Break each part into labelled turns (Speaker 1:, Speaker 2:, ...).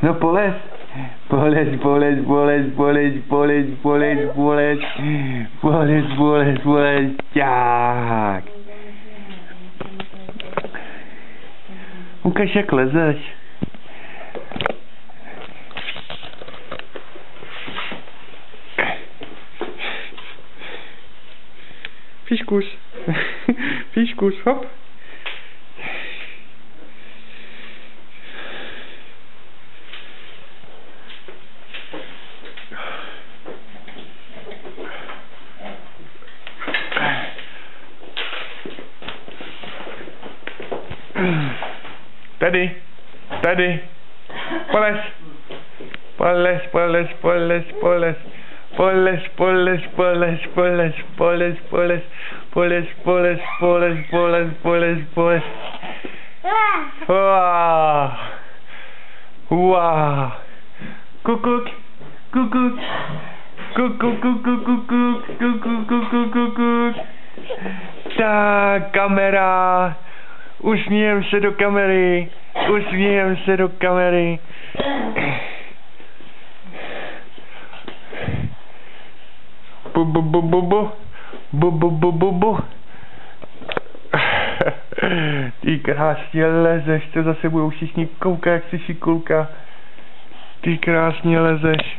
Speaker 1: No polez. Polez, polez, polez, polez, polez, polez, polez. Polez, polez, polez. Tak. Ukaž, jak lezeš. Fiškus. Fiškus, hop. Tady, tady, polez, polez, polez, polez, polez, polez, polez, polez, polez, polez, polez, polez, polez, polez, polez, polez, polez. Wow. Wow. Kukuk, kukuk, kukuk, kukuk, kukuk, kukuk, kukuk, kukuk. Tak, kamera. Usmíjem se do kamery, usmíjem se do kamery. Bu bu bu bu bu, bu bu bu bu bu. Ty krásně lezeš, to zase budou všichni koukat, jak jsi šikulka. Ty krásně lezeš.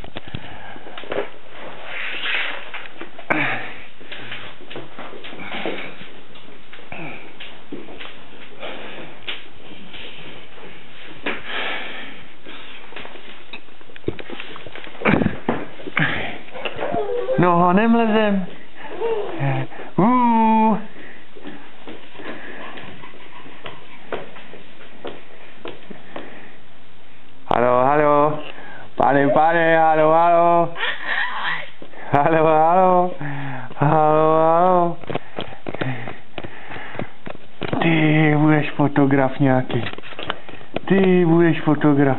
Speaker 1: No, honem lezem. Halo, halo. Pane, pane, halo, halo. Halo, halo. Halo, halo. Ty budeš fotograf nějaký. Ty budeš fotograf.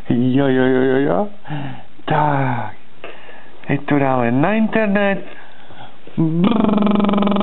Speaker 1: Jo, jo, jo, jo, jo. Tak. Teď to dáme na internet. Brrr.